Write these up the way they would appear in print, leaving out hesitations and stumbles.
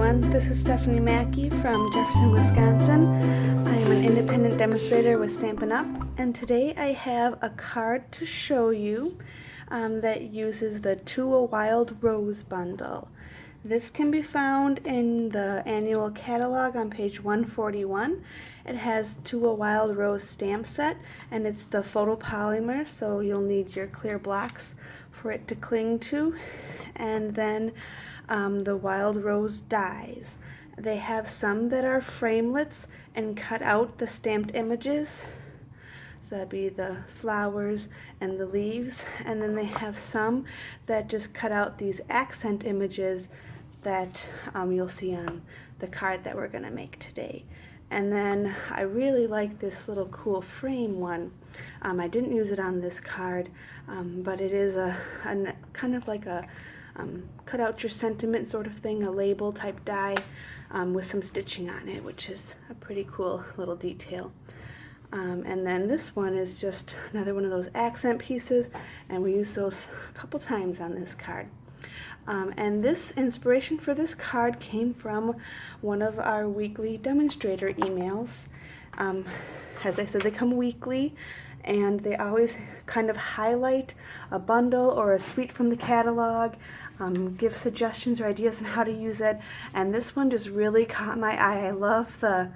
everyone, this is Stephanie Mackey from Jefferson, Wisconsin. I am an independent demonstrator with Stampin Up, and today I have a card to show you that uses the To a Wild Rose bundle. This can be found in the annual catalog on page 141. It has To a Wild Rose stamp set, and it's the photopolymer, so you'll need your clear blocks for it to cling to, and then the wild rose dies. They have some that are framelets and cut out the stamped images, so that'd be the flowers and the leaves, and then they have some that just cut out these accent images that you'll see on the card that we're going to make today. And then I really like this little cool frame one. I didn't use it on this card, but it is a kind of like a cut out your sentiment sort of thing, a label type die with some stitching on it, which is a pretty cool little detail. And then this one is just another one of those accent pieces, and we use those a couple times on this card. And this inspiration for this card came from one of our weekly demonstrator emails. As I said, they come weekly, and they always kind of highlight a bundle or a suite from the catalog, give suggestions or ideas on how to use it, and this one just really caught my eye. I love the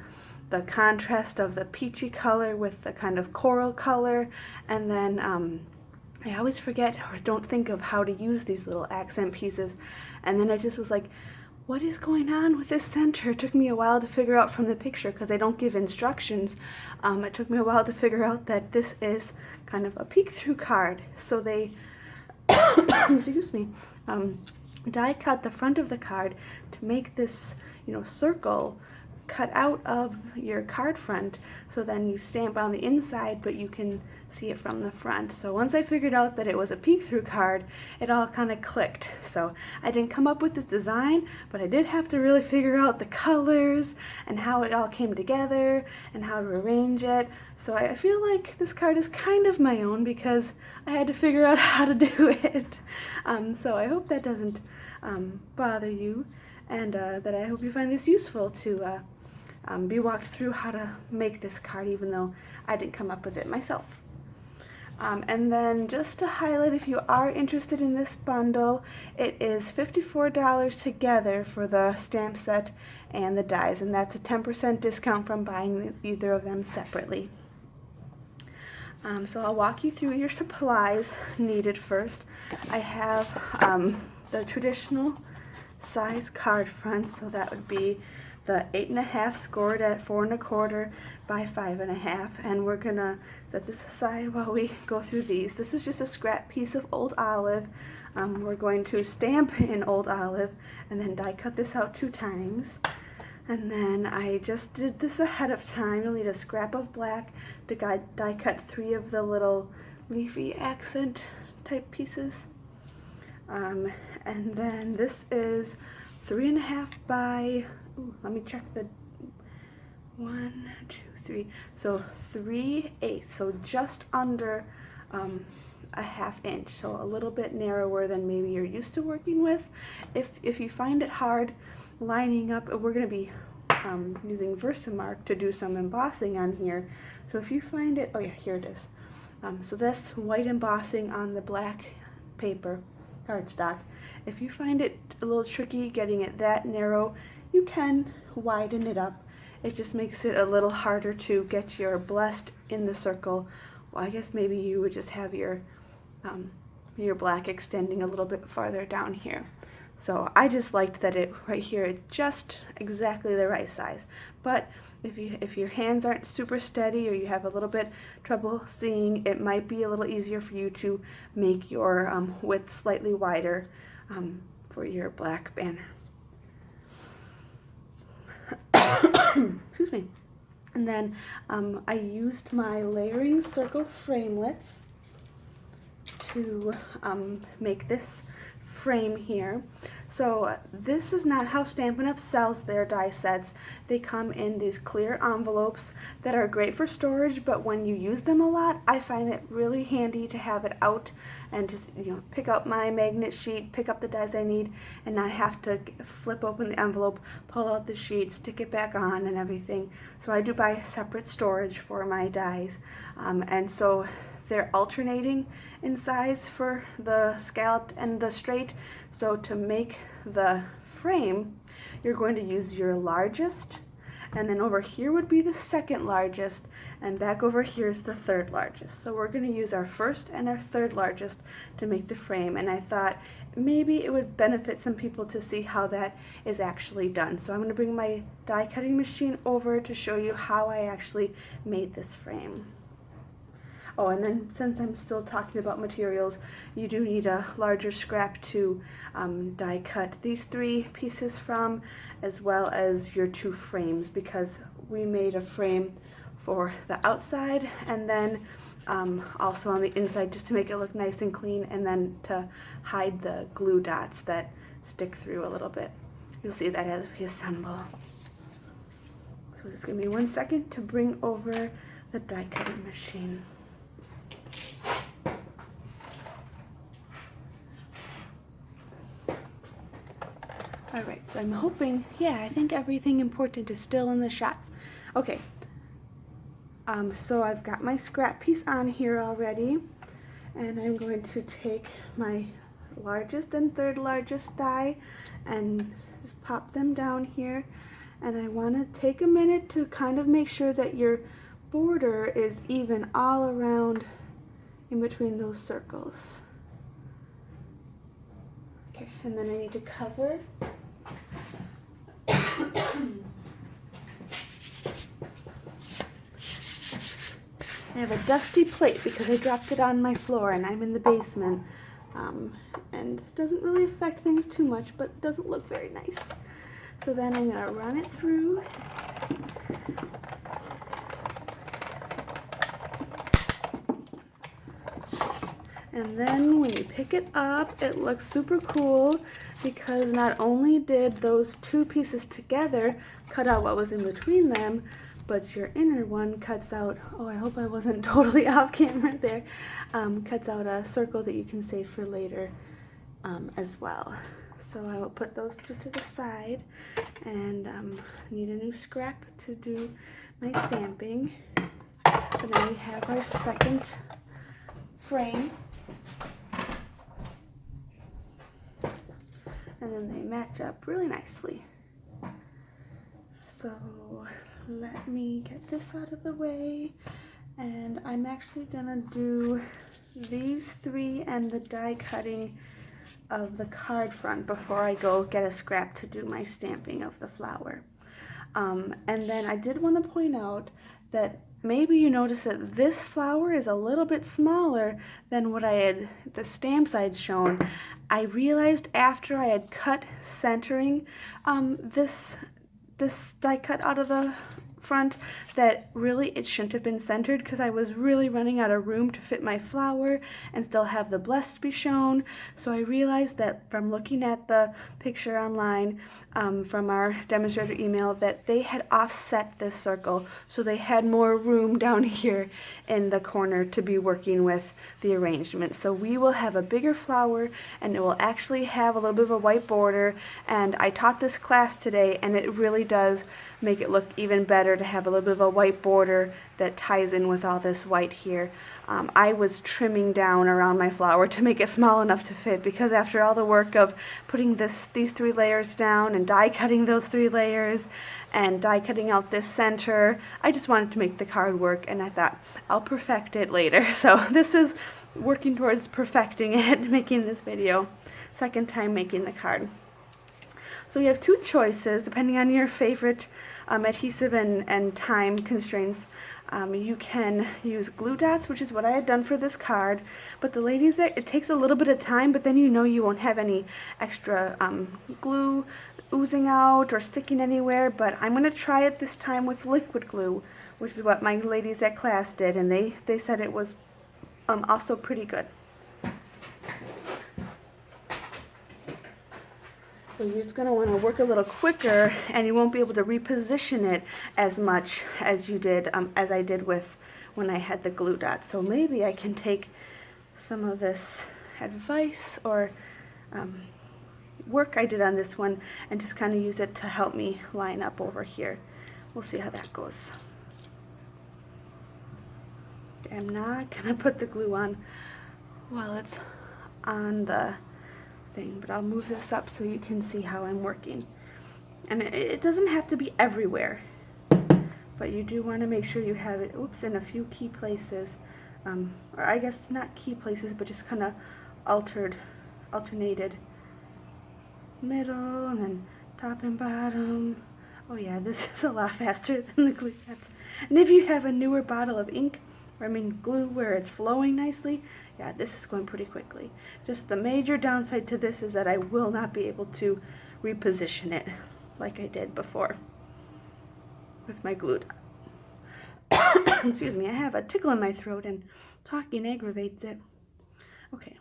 contrast of the peachy color with the kind of coral color, and then I always forget or don't think of how to use these little accent pieces, and then I just was like, what is going on with this center? It took me a while to figure out from the picture because they don't give instructions. It took me a while to figure out that this is kind of a peek-through card. So they, excuse me, die cut the front of the card to make this, circle cut out of your card front, so then you stamp on the inside, but you can see it from the front. So once I figured out that it was a peek-through card, it all kind of clicked. So I didn't come up with this design, but I did have to really figure out the colors and how it all came together and how to arrange it. So I feel like this card is kind of my own because I had to figure out how to do it. So I hope that doesn't bother you, and that I hope you find this useful to be walked through how to make this card, even though I didn't come up with it myself. And then just to highlight, if you are interested in this bundle, it is $54 together for the stamp set and the dies, and that's a 10% discount from buying either of them separately. So I'll walk you through your supplies needed first. I have the traditional size card front, so that would be the 8.5 scored at 4 1/4 by 5 1/2, and we're gonna set this aside while we go through these. This is just a scrap piece of old olive. We're going to stamp in old olive and then die cut this out 2 times. And then I just did this ahead of time. You'll need a scrap of black to die cut 3 of the little leafy accent type pieces. And then this is 3 1/2 by, let me check the 1, 2, 3. So 3/8, so just under a 1/2 inch, so a little bit narrower than maybe you're used to working with. If you find it hard lining up, we're going to be using Versamark to do some embossing on here. So if you find it, oh yeah, here it is. So that's white embossing on the black paper cardstock. If you find it a little tricky getting it that narrow, you can widen it up. It just makes it a little harder to get your blessed in the circle. Well, I guess maybe you would just have your black extending a little bit farther down here. So I just liked that it right here, it's just exactly the right size. But if your hands aren't super steady or you have a little bit trouble seeing, it might be a little easier for you to make your width slightly wider for your black banner. Excuse me. And then I used my layering circle framelets to make this frame here. So this is not how Stampin' Up! Sells their die sets. They come in these clear envelopes that are great for storage, but when you use them a lot, I find it really handy to have it out and just, pick up my magnet sheet, pick up the dies I need, and not have to flip open the envelope, pull out the sheet, stick it back on and everything. So I do buy separate storage for my dies. And so they're alternating in size for the scalloped and the straight. So to make the frame, you're going to use your largest, and then over here would be the second largest, and back over here is the third largest. So we're going to use our first and our third largest to make the frame, and I thought maybe it would benefit some people to see how that is actually done. So I'm going to bring my die cutting machine over to show you how I actually made this frame. Oh, and then since I'm still talking about materials, you do need a larger scrap to die cut these 3 pieces from, as well as your 2 frames, because we made a frame for the outside and then also on the inside, just to make it look nice and clean, and then to hide the glue dots that stick through a little bit. You'll see that as we assemble. So just give me 1 second to bring over the die cutting machine. Alright, so I'm hoping, I think everything important is still in the shot. Okay, so I've got my scrap piece on here already, and I'm going to take my largest and third largest die and just pop them down here. And I want to take a minute to kind of make sure that your border is even all around in between those circles. Okay, and then I need to cover. I have a dusty plate because I dropped it on my floor and I'm in the basement, and it doesn't really affect things too much, but it doesn't look very nice. So then I'm going to run it through. And then when you pick it up, it looks super cool because not only did those 2 pieces together cut out what was in between them, but your inner one cuts out, oh, I hope I wasn't totally off camera there, cuts out a circle that you can save for later as well. So I will put those 2 to the side, and need a new scrap to do my stamping. But then we have our second frame. And then they match up really nicely. So let me get this out of the way, and I'm actually gonna do these 3 and the die cutting of the card front before I go get a scrap to do my stamping of the flower. And then I did want to point out that maybe you notice that this flower is a little bit smaller than what the stamps I'd shown. I realized after I had cut centering this die cut out of the front that really it shouldn't have been centered, because I was really running out of room to fit my flower and still have the blessed be shown. So I realized that from looking at the picture online from our demonstrator email that they had offset this circle, so they had more room down here in the corner to be working with the arrangement. So we will have a bigger flower, and it will actually have a little bit of a white border, and I taught this class today and it really does make it look even better to have a little bit of a white border that ties in with all this white here. I was trimming down around my flower to make it small enough to fit, because after all the work of putting these 3 layers down and die cutting those 3 layers and die cutting out this center, I just wanted to make the card work, and I thought I'll perfect it later. So this is working towards perfecting it, making this video. Second time making the card. So you have 2 choices depending on your favorite adhesive and time constraints. You can use glue dots, which is what I had done for this card, but the ladies, it takes a little bit of time, but then you won't have any extra glue oozing out or sticking anywhere. But I'm going to try it this time with liquid glue, which is what my ladies at class did, and they said it was also pretty good. So you're just going to want to work a little quicker, and you won't be able to reposition it as much as you did, as I did with when I had the glue dot. So maybe I can take some of this advice or work I did on this one and just kind of use it to help me line up over here. We'll see how that goes. I'm not going to put the glue on while it's on the thing, but I'll move this up so you can see how I'm working. And it doesn't have to be everywhere, but you do want to make sure you have it, in a few key places, or I guess not key places, but just kind of alternated middle and then top and bottom. Oh yeah, this is a lot faster than the glue dots. And if you have a newer bottle of ink, or glue where it's flowing nicely, yeah, this is going pretty quickly. Just the major downside to this is that I will not be able to reposition it like I did before with my glue dot. Excuse me, I have a tickle in my throat and talking aggravates it. Okay,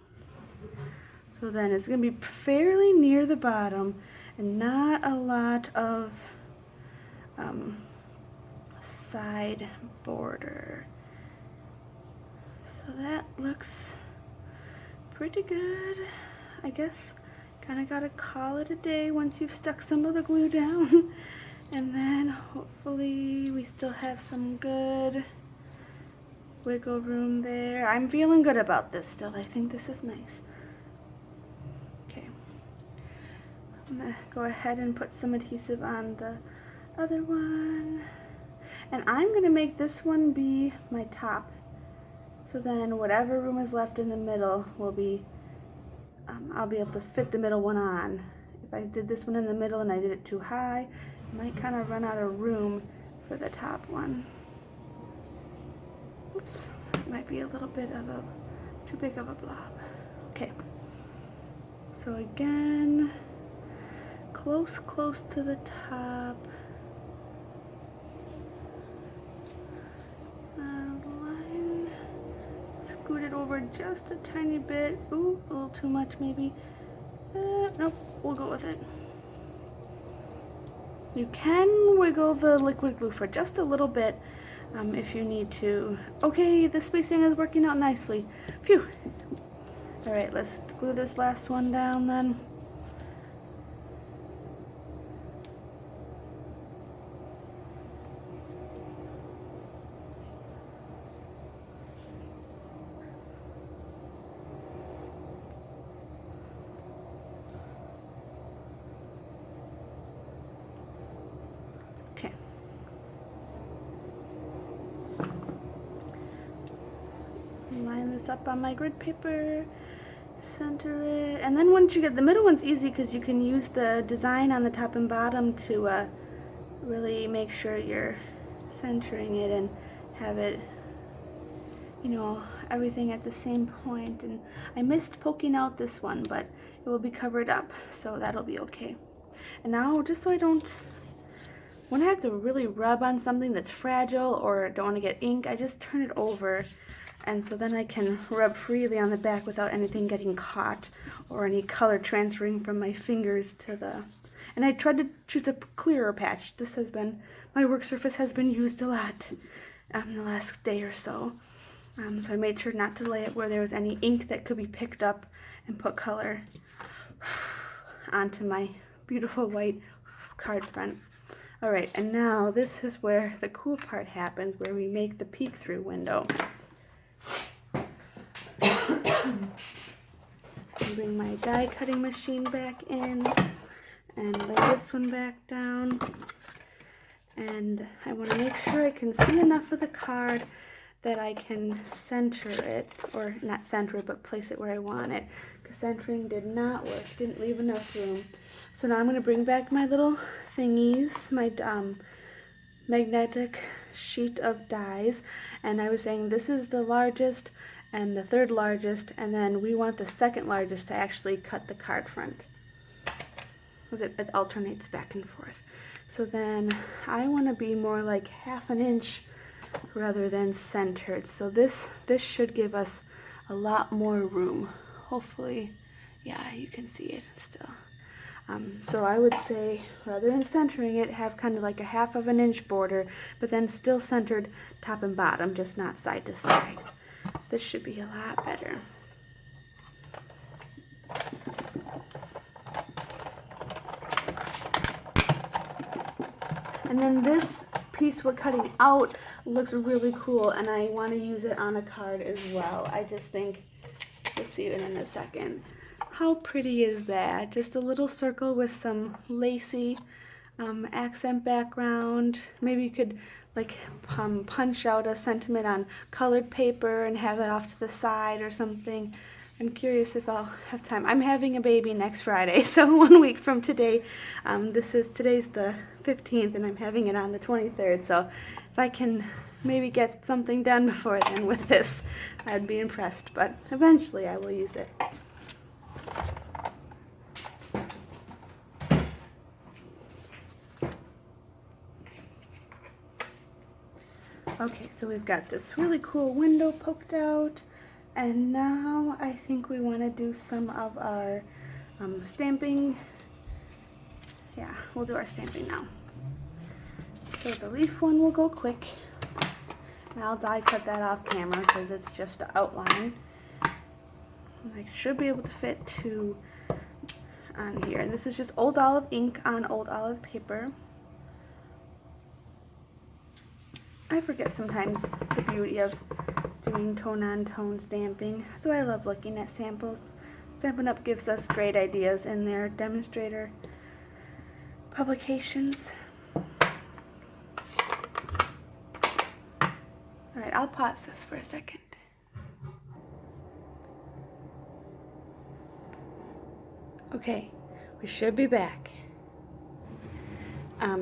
so then it's going to be fairly near the bottom and not a lot of side border. So that looks pretty good, I guess. Kind of gotta call it a day once you've stuck some of the glue down. And then hopefully we still have some good wiggle room there. I'm feeling good about this still. I think this is nice. Okay. I'm gonna go ahead and put some adhesive on the other one. And I'm gonna make this one be my top. So then whatever room is left in the middle will be, I'll be able to fit the middle one on. If I did this one in the middle and I did it too high, I might kind of run out of room for the top one. Oops, it might be a little bit of too big of a blob. Okay, so again, close to the top. Scoot it over just a tiny bit. Ooh, a little too much maybe. Nope, we'll go with it. You can wiggle the liquid glue for just a little bit if you need to. Okay, the spacing is working out nicely. Phew. All right, let's glue this last one down then. Line this up on my grid paper, center it, and then once you get the middle one's easy because you can use the design on the top and bottom to really make sure you're centering it and have it, everything at the same point. And I missed poking out this one, but it will be covered up, so that'll be okay. And now, just so I don't, when I have to really rub on something that's fragile or don't want to get ink, I just turn it over. And so then I can rub freely on the back without anything getting caught or any color transferring from my fingers to the... And I tried to choose a clearer patch. This has been, my work surface has been used a lot in the last day or so. So I made sure not to lay it where there was any ink that could be picked up and put color onto my beautiful white card front. All right, and now this is where the cool part happens, where we make the peek-through window. Bring my die cutting machine back in and lay this one back down. And I want to make sure I can see enough of the card that I can center it, or not center it, but place it where I want it, because centering did not work, didn't leave enough room. So now I'm going to bring back my little thingies, my magnetic sheet of dies, and I was saying this is the largest and the third largest, and then we want the second largest to actually cut the card front, because it alternates back and forth. So then I want to be more like 1/2 inch rather than centered. So this should give us a lot more room. Hopefully, yeah, you can see it still. So I would say, rather than centering it, have kind of like a 1/2 of an inch border, but then still centered top and bottom, just not side to side. This should be a lot better. And then this piece we're cutting out looks really cool, and I want to use it on a card as well. I just think, you'll see it in a second. How pretty is that? Just a little circle with some lacy accent background. Maybe you could like punch out a sentiment on colored paper and have that off to the side or something. I'm curious if I'll have time. I'm having a baby next Friday, so 1 week from today. Today's the 15th, and I'm having it on the 23rd. So if I can maybe get something done before then with this, I'd be impressed. But eventually I will use it. Okay, so we've got this really cool window poked out. And now I think we want to do some of our stamping. Yeah, we'll do our stamping now. So the leaf one will go quick. And I'll die cut that off camera because it's just the outline. And I should be able to fit 2 on here. And this is just Old Olive ink on Old Olive paper. I forget sometimes the beauty of doing tone-on-tone stamping, so I love looking at samples. Stampin' Up! Gives us great ideas in their demonstrator publications. Alright, I'll pause this for a second. Okay, we should be back.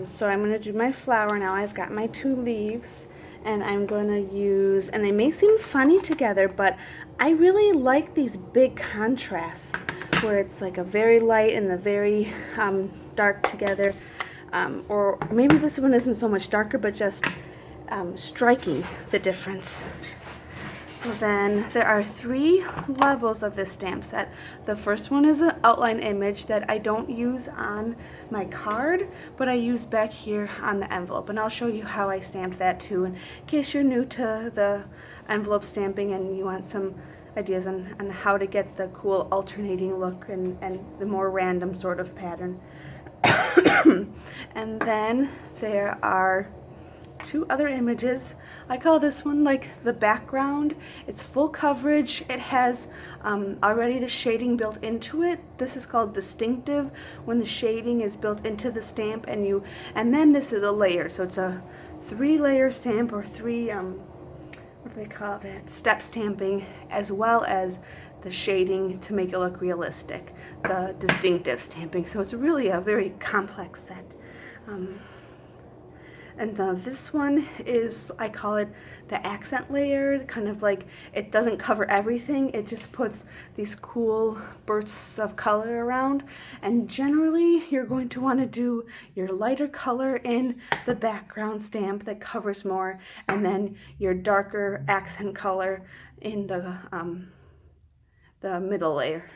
So I'm going to do my flower now. I've got my 2 leaves, and I'm going to use, and they may seem funny together, but I really like these big contrasts where it's like a very light and the very dark together, or maybe this one isn't so much darker, but just striking the difference. So then there are 3 levels of this stamp set. The first one is an outline image that I don't use on my card, but I use back here on the envelope. And I'll show you how I stamped that too, in case you're new to the envelope stamping and you want some ideas on how to get the cool alternating look and the more random sort of pattern. And then there are 2 other images. I call this one like the background. It's full coverage. It has already the shading built into it. This is called distinctive, when the shading is built into the stamp, and then this is a layer. So it's a 3-layer stamp, or 3 what do they call that? Step stamping, as well as the shading to make it look realistic. The distinctive stamping. So it's really a very complex set. And this one is, I call it the accent layer, kind of like it doesn't cover everything, it just puts these cool bursts of color around. And generally you're going to want to do your lighter color in the background stamp that covers more, and then your darker accent color in the middle layer.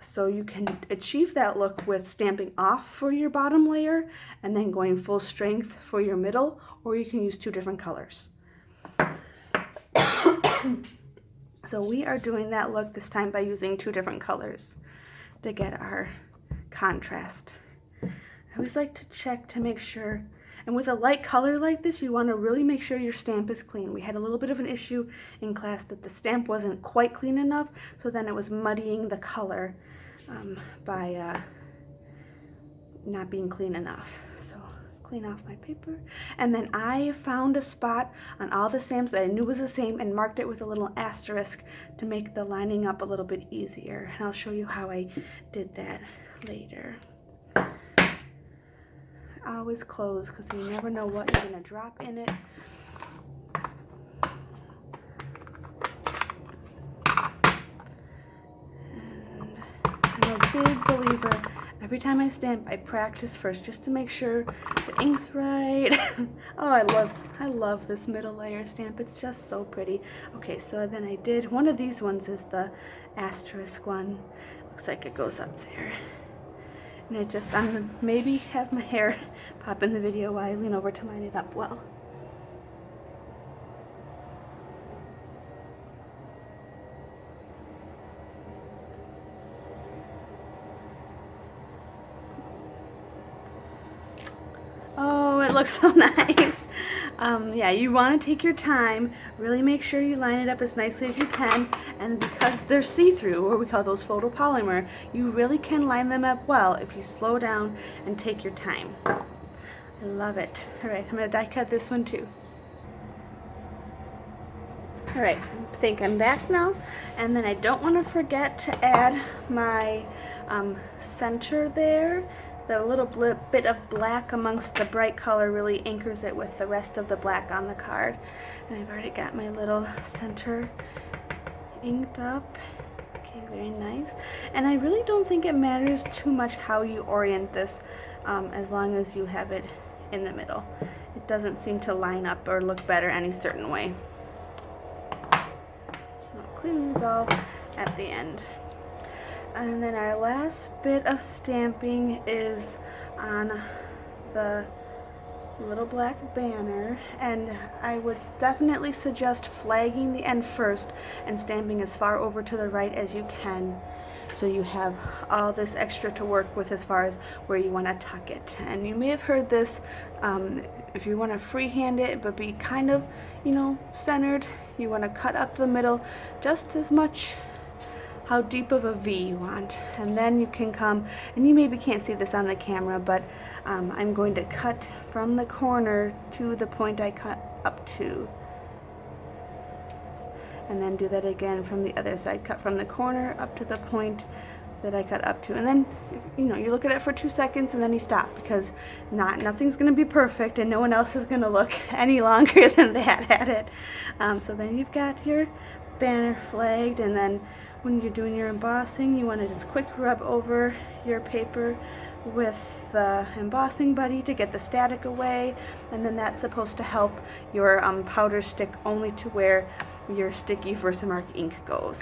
So you can achieve that look with stamping off for your bottom layer and then going full strength for your middle, or you can use 2 different colors. So we are doing that look this time by using 2 different colors to get our contrast. I always like to check to make sure, and with a light color like this, you want to really make sure your stamp is clean. We had a little bit of an issue in class that the stamp wasn't quite clean enough, so then it was muddying the color by not being clean enough. So clean off my paper, and then I found a spot on all the stamps that I knew was the same and marked it with a little asterisk to make the lining up a little bit easier, and I'll show you how I did that later. Always close, because you never know what you're going to drop in it. And I'm a big believer, every time I stamp, I practice first just to make sure the ink's right. Oh, I love this middle layer stamp. It's just so pretty. Okay, so then I did, one of these ones is the asterisk one. Looks like it goes up there. And I'm gonna maybe have my hair pop in the video while I lean over to line it up well. Oh, it looks so nice. Yeah, you want to take your time, really make sure you line it up as nicely as you can, and because they're see-through, or we call those photopolymer, you really can line them up well if you slow down and take your time. I love it. Alright, I'm going to die cut this one too. Alright, I think I'm back now, and then I don't want to forget to add my center there. The little bit of black amongst the bright color really anchors it with the rest of the black on the card. And I've already got my little center inked up. Okay, very nice. And I really don't think it matters too much how you orient this, as long as you have it in the middle. It doesn't seem to line up or look better any certain way. I'll clean these all at the end. And then our last bit of stamping is on the little black banner, and I would definitely suggest flagging the end first and stamping as far over to the right as you can, so you have all this extra to work with as far as where you want to tuck it. And you may have heard this, if you want to freehand it but be kind of, centered, you want to cut up the middle just as much how deep of a V you want, and then you can come, and you maybe can't see this on the camera, but I'm going to cut from the corner to the point I cut up to, and then do that again from the other side, cut from the corner up to the point that I cut up to, and then you look at it for 2 seconds and then you stop, because nothing's going to be perfect and no one else is going to look any longer than that at it. So then you've got your banner flagged, and then when you're doing your embossing, you want to just quick rub over your paper with the embossing buddy to get the static away, and then that's supposed to help your powder stick only to where your sticky Versamark ink goes.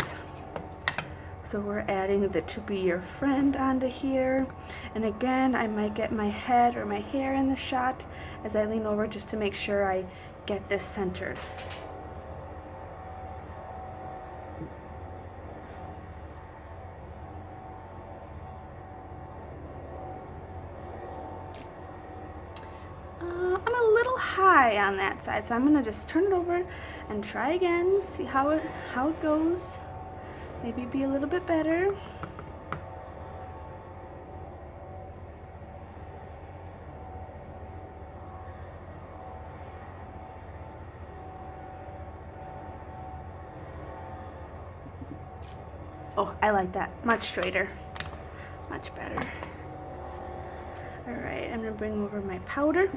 So we're adding the To Be Your Friend onto here, and again I might get my head or my hair in the shot as I lean over just to make sure I get this centered. I'm a little high on that side, so I'm going to just turn it over and try again, see how it goes. Maybe be a little bit better. Oh, I like that. Much straighter. Much better. Alright, I'm going to bring over my powder.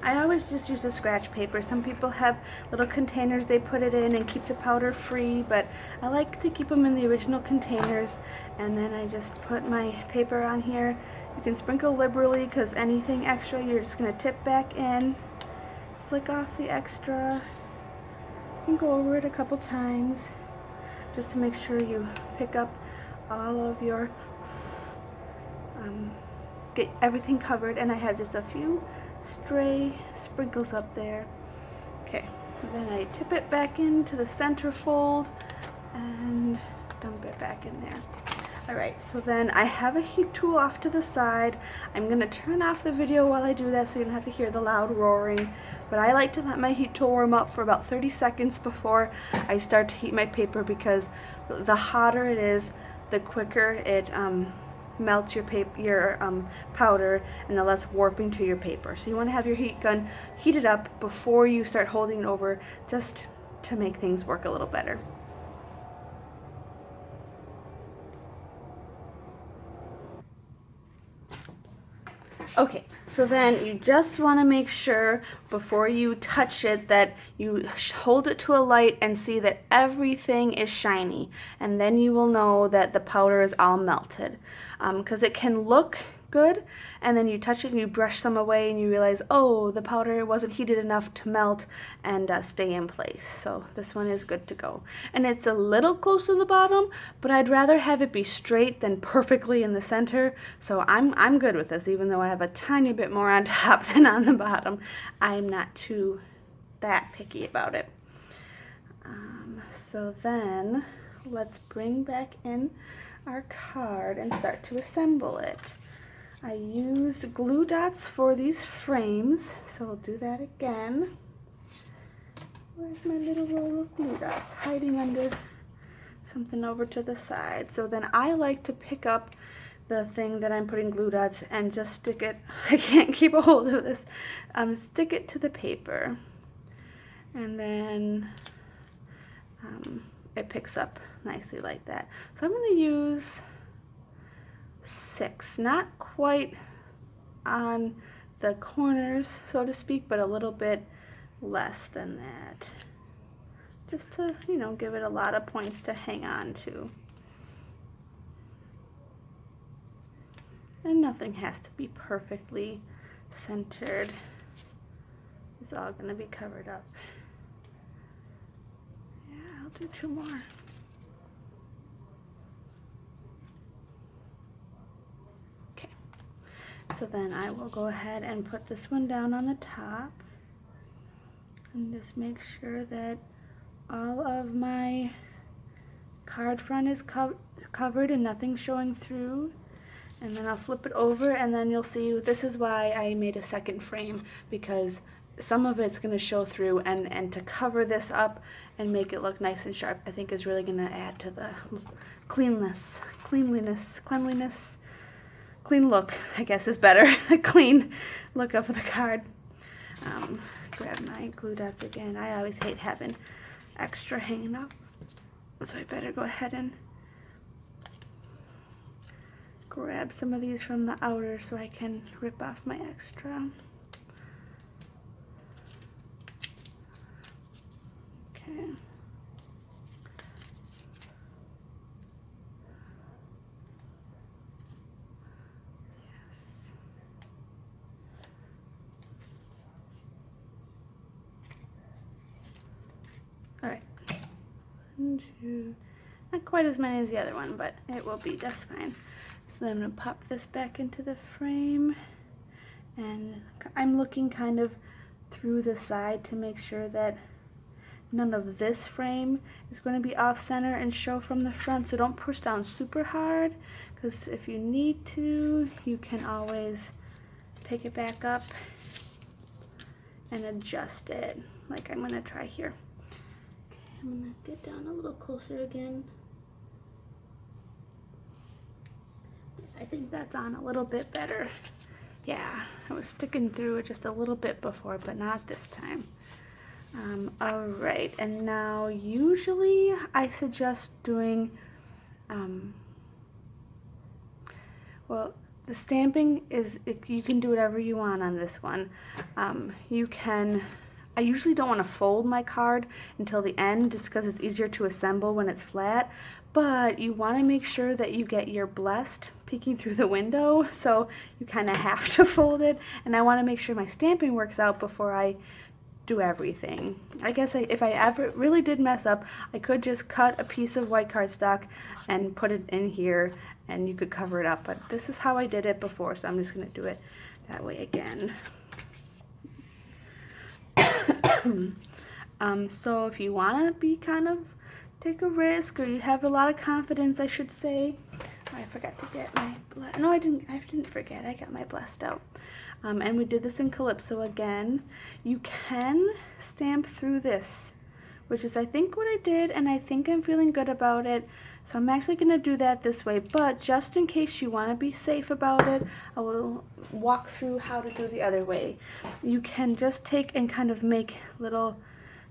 I always just use a scratch paper. Some people have little containers they put it in and keep the powder free, but I like to keep them in the original containers, and then I just put my paper on here. You can sprinkle liberally, because anything extra you're just going to tip back in, flick off the extra, and go over it a couple times just to make sure you pick up all of your, get everything covered, and I have just a few stray sprinkles up there. Okay, then I tip it back into the center fold and dump it back in there. Alright, so then I have a heat tool off to the side. I'm going to turn off the video while I do that so you don't have to hear the loud roaring, but I like to let my heat tool warm up for about 30 seconds before I start to heat my paper, because the hotter it is, the quicker it melts your powder, and the less warping to your paper. So you want to have your heat gun heated up before you start holding it over, just to make things work a little better. Okay, so then you just want to make sure before you touch it that you hold it to a light and see that everything is shiny, and then you will know that the powder is all melted. Because it can look good, and then you touch it and you brush some away and you realize, oh, the powder wasn't heated enough to melt and stay in place. So this one is good to go. And it's a little close to the bottom, but I'd rather have it be straight than perfectly in the center. So I'm good with this, even though I have a tiny bit more on top than on the bottom. I'm not too that picky about it. So then let's bring back in our card and start to assemble it. I used glue dots for these frames, so we'll do that again. Where's my little roll of glue dots? Hiding under something over to the side. So then I like to pick up the thing that I'm putting glue dots and just stick it, I can't keep a hold of this, stick it to the paper. And then it picks up nicely like that. So I'm going to use 6, not quite on the corners, so to speak, but a little bit less than that, just to, you know, give it a lot of points to hang on to. And nothing has to be perfectly centered. It's all going to be covered up. Yeah, I'll do 2 more. So then I will go ahead and put this one down on the top and just make sure that all of my card front is covered and nothing's showing through. And then I'll flip it over, and then you'll see this is why I made a second frame, because some of it's going to show through, and to cover this up and make it look nice and sharp, I think is really going to add to the cleanliness, clean look, I guess is better. Clean look of the card. Grab my glue dots again. I always hate having extra hanging up, so I better go ahead and grab some of these from the outer so I can rip off my extra. Okay. Alright, 1, 2, not quite as many as the other one, but it will be just fine. So then I'm going to pop this back into the frame, and I'm looking kind of through the side to make sure that none of this frame is going to be off center and show from the front, so don't push down super hard, because if you need to, you can always pick it back up and adjust it, like I'm going to try here. I'm going to get down a little closer again. I think that's on a little bit better. Yeah, I was sticking through it just a little bit before, but not this time. Alright, and now usually I suggest doing, well, the stamping is, you can do whatever you want on this one. I usually don't want to fold my card until the end just because it's easier to assemble when it's flat, but you want to make sure that you get your blessed peeking through the window, so you kind of have to fold it, and I want to make sure my stamping works out before I do everything. I guess if I ever really did mess up, I could just cut a piece of white cardstock and put it in here and you could cover it up, but this is how I did it before, so I'm just going to do it that way again. So if you want to be kind of take a risk, or you have a lot of confidence, I should say. Oh, I forgot to get my no, I didn't forget. I got my blessed out. And we did this in Calypso again. You can stamp through this, which is I think what I did, and I think I'm feeling good about it. So I'm actually going to do that this way, but just in case you want to be safe about it, I will walk through how to do the other way. You can just take and kind of make little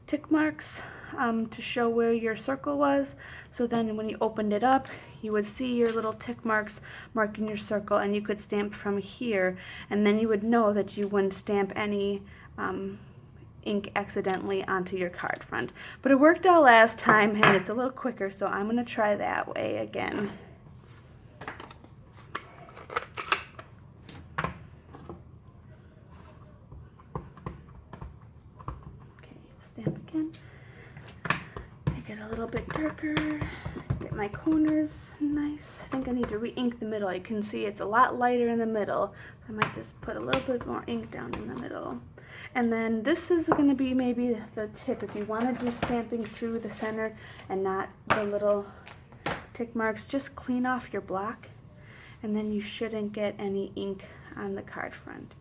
tick marks to show where your circle was. So then when you opened it up, you would see your little tick marks marking your circle, and you could stamp from here, and then you would know that you wouldn't stamp any ink accidentally onto your card front. But it worked out last time, and it's a little quicker, so I'm going to try that way again. darker. Get my corners nice. I think I need to re-ink the middle. I can see it's a lot lighter in the middle. I might just put a little bit more ink down in the middle. And then this is going to be maybe the tip. If you want to do stamping through the center and not the little tick marks, just clean off your block and then you shouldn't get any ink on the card front.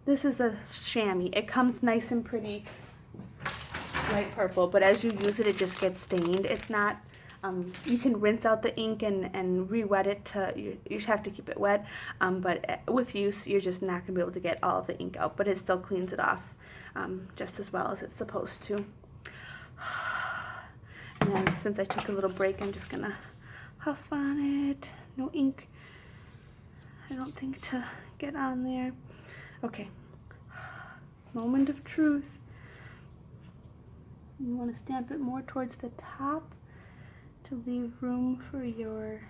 This is a chamois. It comes nice and pretty light purple, but as you use it, it just gets stained. It's not, you can rinse out the ink and re-wet it you have to keep it wet, but with use, you're just not going to be able to get all of the ink out, but it still cleans it off just as well as it's supposed to. And then since I took a little break, I'm just going to huff on it. No ink, I don't think, to get on there. Okay, moment of truth. You want to stamp it more towards the top to leave room for your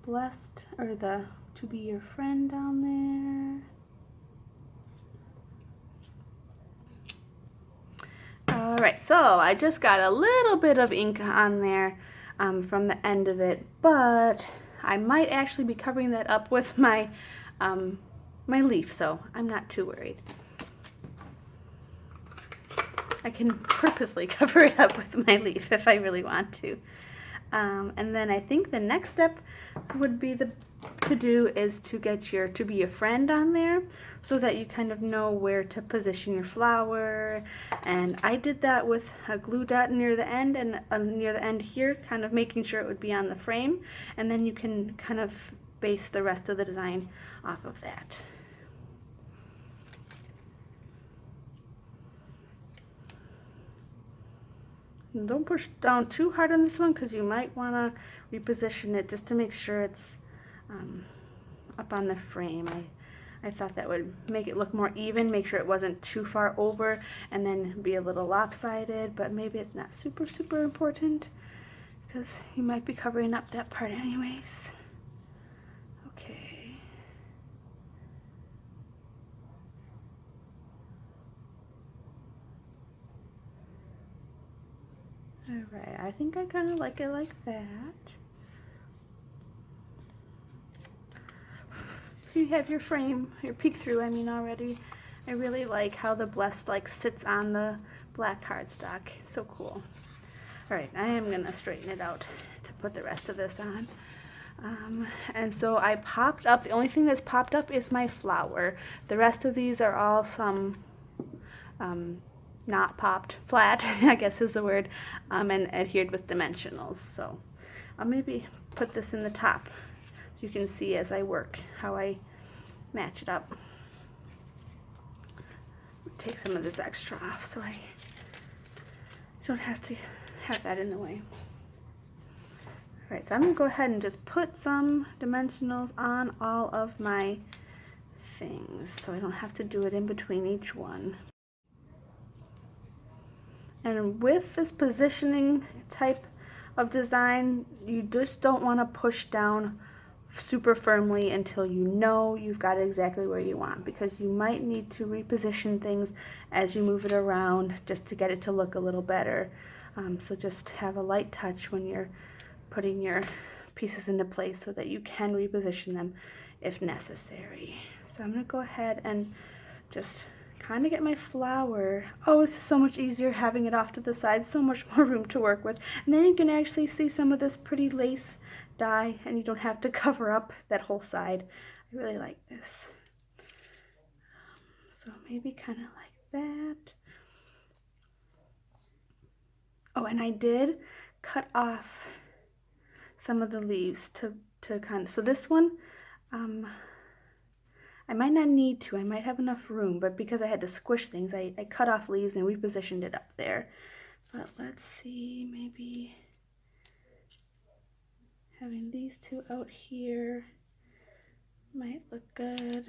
blessed, or the to be your friend down there. Alright, so I just got a little bit of ink on there from the end of it, but I might actually be covering that up with my my leaf, so I'm not too worried. I can purposely cover it up with my leaf if I really want to. And then I think the next step would be to get your to be a friend on there so that you kind of know where to position your flower. And I did that with a glue dot near the end and near the end here, kind of making sure it would be on the frame. And then you can kind of base the rest of the design off of that. And don't push down too hard on this one because you might want to reposition it just to make sure it's up on the frame. I thought that would make it look more even, make sure it wasn't too far over and then be a little lopsided, but maybe it's not super, super important because you might be covering up that part anyways. Okay. Alright, I think I kind of like it like that. If you have your frame, your peek through, I mean, already, I really like how the blessed like sits on the black cardstock. So cool. Alright, I am going to straighten it out to put the rest of this on. And so I popped up, the only thing that's popped up is my flower. The rest of these are all some not popped, flat, I guess is the word, and adhered with dimensionals. So I'll maybe put this in the top so you can see as I work how I match it up. Take some of this extra off so I don't have to have that in the way. Alright, so I'm going to go ahead and just put some dimensionals on all of my things so I don't have to do it in between each one. And with this positioning type of design, you just don't want to push down super firmly until you know you've got it exactly where you want, because you might need to reposition things as you move it around just to get it to look a little better. So just have a light touch when you're putting your pieces into place so that you can reposition them if necessary. So I'm going to go ahead and just kind of get my flower. Oh, it's so much easier having it off to the side, so much more room to work with. And then you can actually see some of this pretty lace dye and you don't have to cover up that whole side. I really like this. So maybe kind of like that. Oh, and I did cut off some of the leaves to kind of, so this one, I might not need to, I might have enough room, but because I had to squish things, I cut off leaves and repositioned it up there. But let's see, maybe having these two out here might look good.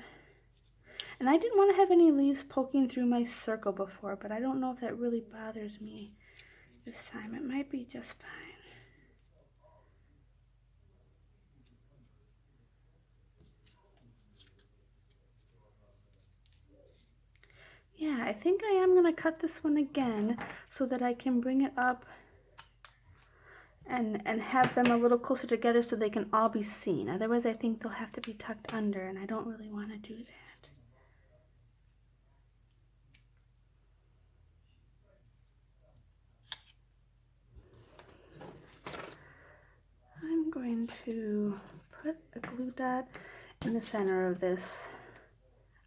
And I didn't want to have any leaves poking through my circle before, but I don't know if that really bothers me this time. It might be just fine. Yeah, I think I am going to cut this one again so that I can bring it up and have them a little closer together so they can all be seen. Otherwise, I think they'll have to be tucked under, and I don't really want to do that. I'm going to put a glue dot in the center of this.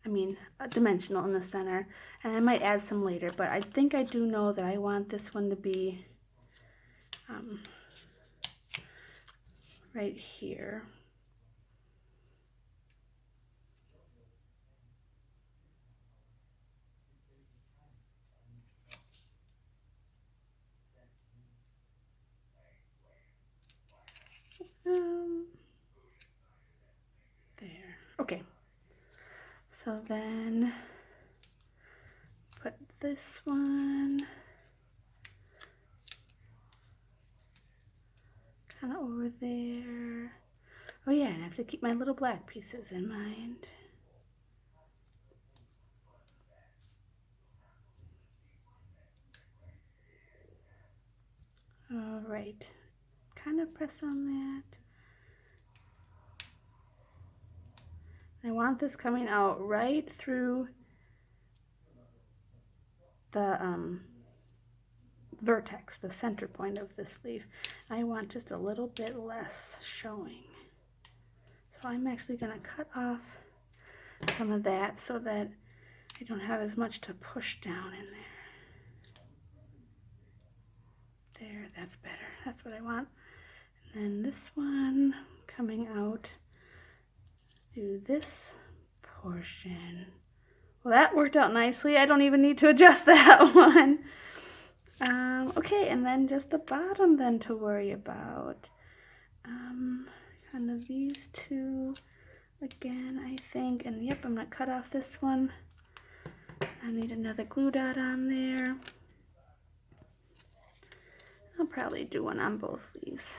I mean, a dimensional in the center, and I might add some later, but I think I do know that I want this one to be right here. There. Okay. So then put this one kind of over there. Oh yeah, and I have to keep my little black pieces in mind. All right. Kind of press on that. I want this coming out right through the vertex, the center point of this leaf. I want just a little bit less showing. So I'm actually going to cut off some of that so that I don't have as much to push down in there. There, that's better. That's what I want. And then this one coming out, do this portion. Well, that worked out nicely. I don't even need to adjust that one. Okay, and then just the bottom then to worry about. Kind of these two again, I think. And yep, I'm going to cut off this one. I need another glue dot on there. I'll probably do one on both leaves.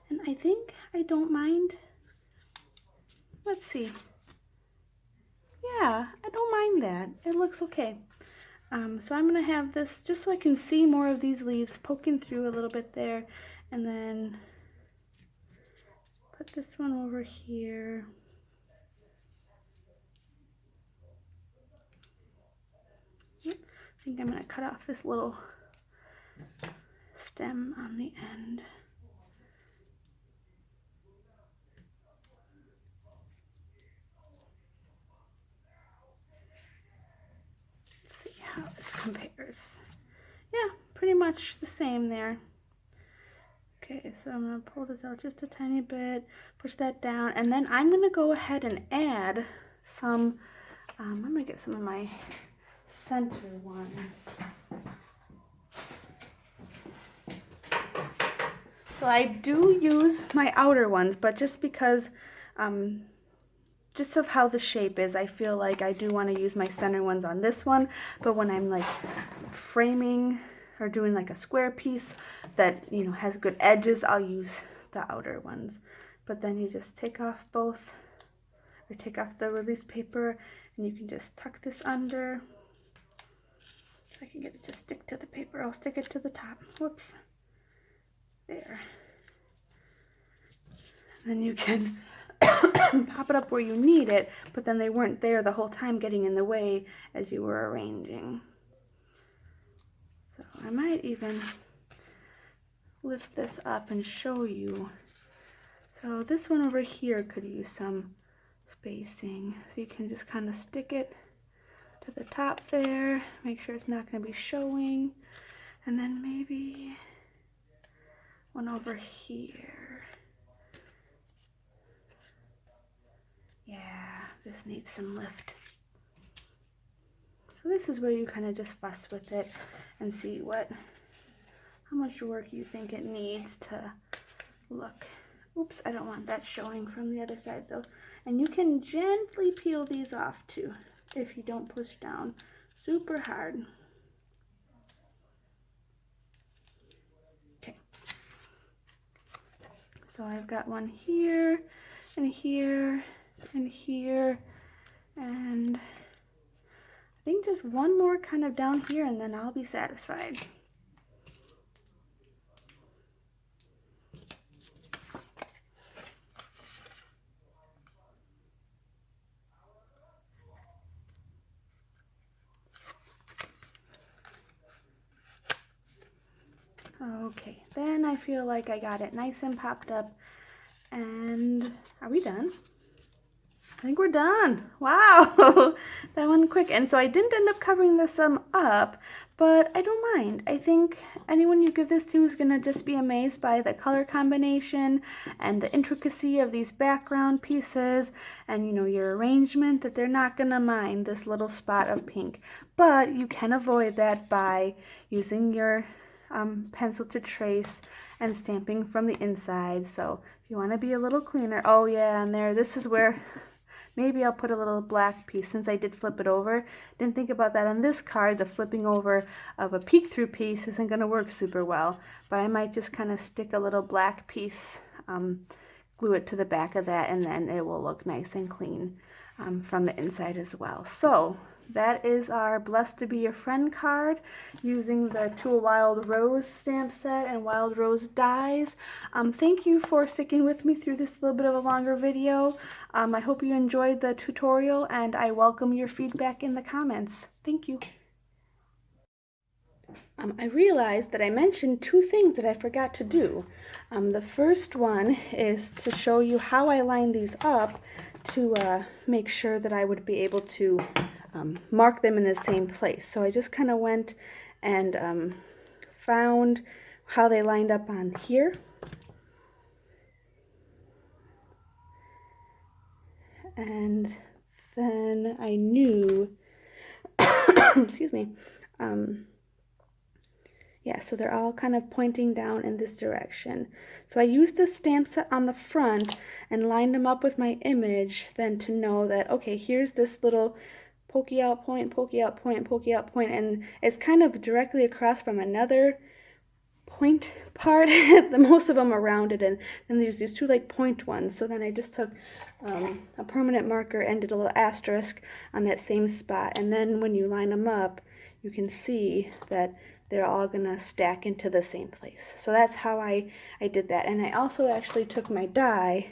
And I think I don't mind. Let's see. Yeah, I don't mind that. It looks okay. So I'm going to have this just so I can see more of these leaves poking through a little bit there. And then put this one over here. I think I'm going to cut off this little stem on the end. Let's see how this compares. Yeah, pretty much the same there. Okay, so I'm going to pull this out just a tiny bit, push that down, and then I'm going to go ahead and add some, I'm going to get some of my center ones. So I do use my outer ones, but just because, just of how the shape is, I feel like I do want to use my center ones on this one, but when I'm like framing or doing like a square piece that, you know, has good edges, I'll use the outer ones. But then you just take off both, or take off the release paper, and you can just tuck this under. If I can get it to stick to the paper, I'll stick it to the top. Whoops. There. And then you can pop it up where you need it, but then they weren't there the whole time getting in the way as you were arranging. So I might even lift this up and show you. So this one over here could use some spacing. So you can just kind of stick it to the top there, make sure it's not going to be showing, and then maybe one over here. Yeah, this needs some lift. So this is where you kind of just fuss with it and see how much work you think it needs to look. Oops, I don't want that showing from the other side though. And you can gently peel these off too if you don't push down super hard. Okay. So I've got one here, and here, and here, and I think just one more kind of down here, and then I'll be satisfied. Okay, then I feel like I got it nice and popped up. And are we done? I think we're done. Wow, that went quick. And so I didn't end up covering this up, but I don't mind. I think anyone you give this to is gonna just be amazed by the color combination and the intricacy of these background pieces and, you know, your arrangement, that they're not gonna mind this little spot of pink. But you can avoid that by using your pencil to trace and stamping from the inside. So if you want to be a little cleaner, oh yeah, and there, this is where maybe I'll put a little black piece since I did flip it over. Didn't think about that on this card. The flipping over of a peek through piece isn't going to work super well, but I might just kind of stick a little black piece, glue it to the back of that, and then it will look nice and clean from the inside as well. So that is our Blessed to Be Your Friend card using the To a Wild Rose stamp set and Wild Rose dies. Thank you for sticking with me through this little bit of a longer video. I hope you enjoyed the tutorial, and I welcome your feedback in the comments. Thank you. I realized that I mentioned two things that I forgot to do. The first one is to show you how I line these up to make sure that I would be able to mark them in the same place. So I just kind of went and found how they lined up on here. And then I knew, excuse me, yeah, so they're all kind of pointing down in this direction. So I used the stamp set on the front and lined them up with my image then to know that, okay, here's this little pokey out point, pokey out point, pokey out point, and it's kind of directly across from another point part. The most of them are rounded, and then there's these two like point ones. So then I just took a permanent marker and did a little asterisk on that same spot, and then when you line them up, you can see that they're all gonna stack into the same place. So that's how I did that. And I also actually took my die,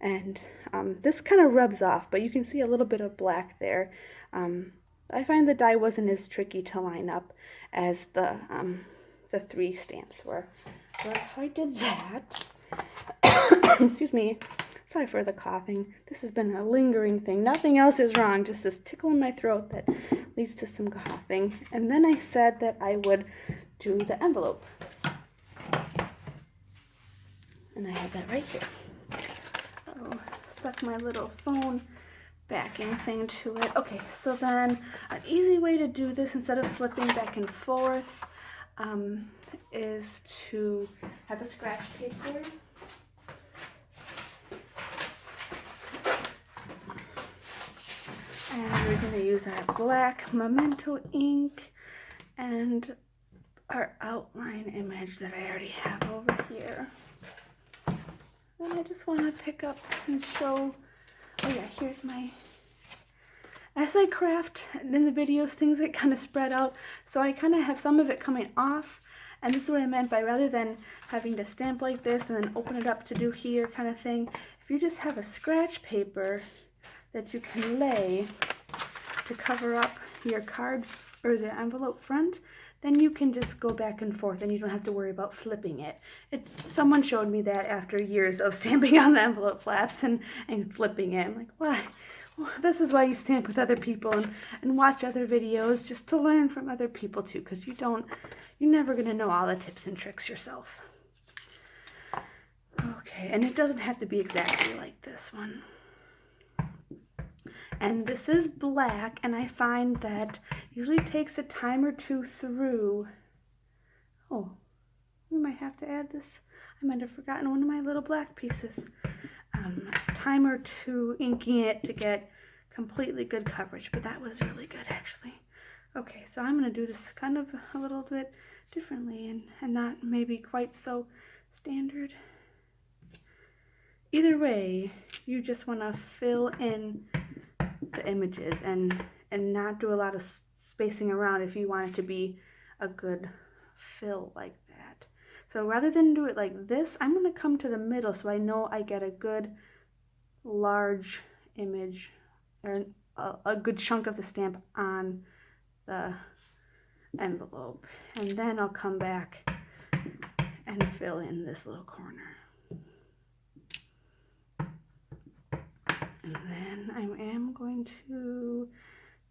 and this kind of rubs off, but you can see a little bit of black there. I find the die wasn't as tricky to line up as the three stamps were. So that's how I did that. Excuse me. Sorry for the coughing. This has been a lingering thing. Nothing else is wrong, just this tickle in my throat that leads to some coughing. And then I said that I would do the envelope. And I have that right here. Oh, stuck my little phone backing thing to it. Okay, so then an easy way to do this instead of flipping back and forth is to have a scratch paper. And we're going to use our black Memento ink and our outline image that I already have over here. Then I just want to pick up and show, oh yeah, here's my, as I craft in the videos, things that kind of spread out. So I kind of have some of it coming off. And this is what I meant by rather than having to stamp like this and then open it up to do here kind of thing, if you just have a scratch paper that you can lay to cover up your card or the envelope front, then you can just go back and forth and you don't have to worry about flipping it. Someone showed me that after years of stamping on the envelope flaps and flipping it. I'm like, why? Well, this is why you stamp with other people and watch other videos, just to learn from other people too, because you're never going to know all the tips and tricks yourself. Okay, and it doesn't have to be exactly like this one. And this is black, and I find that usually takes a time or two through. Oh, we might have to add this. I might have forgotten one of my little black pieces. Time or two inking it to get completely good coverage, but that was really good actually. Okay, so I'm going to do this kind of a little bit differently and not maybe quite so standard. either way, you just want to fill in the images and not do a lot of spacing around if you want it to be a good fill like that. So rather than do it like this, I'm going to come to the middle so I know I get a good large image or a good chunk of the stamp on the envelope. And then I'll come back and fill in this little corner. And then I am going to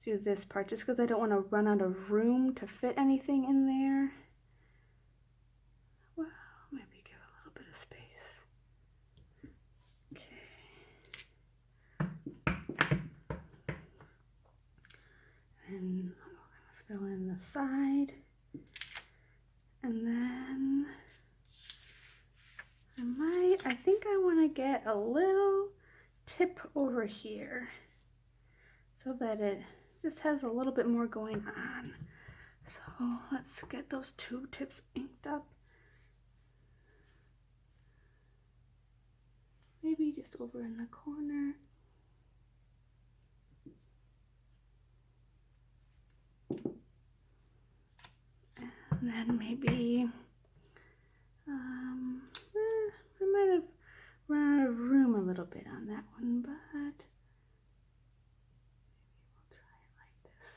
do this part just because I don't want to run out of room to fit anything in there. Well, maybe give a little bit of space. Okay. And I'm going to fill in the side. And then I think I want to get a little tip over here so that it just has a little bit more going on. So let's get those two tips inked up. Maybe just over in the corner. And then maybe I might have run out of room a little bit on that one, but maybe we'll try it like this.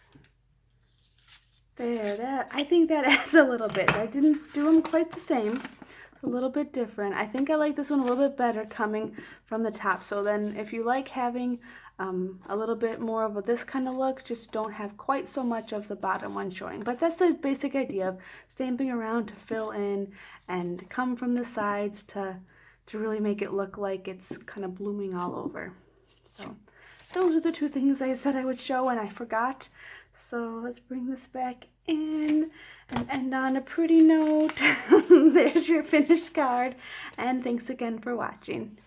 There, I think that adds a little bit. I didn't do them quite the same. A little bit different. I think I like this one a little bit better coming from the top. So then if you like having a little bit more of this kind of look, just don't have quite so much of the bottom one showing. But that's the basic idea of stamping around to fill in and come from the sides to really make it look like it's kind of blooming all over. So those are the two things I said I would show and I forgot. So let's bring this back in and end on a pretty note. There's your finished card, and thanks again for watching.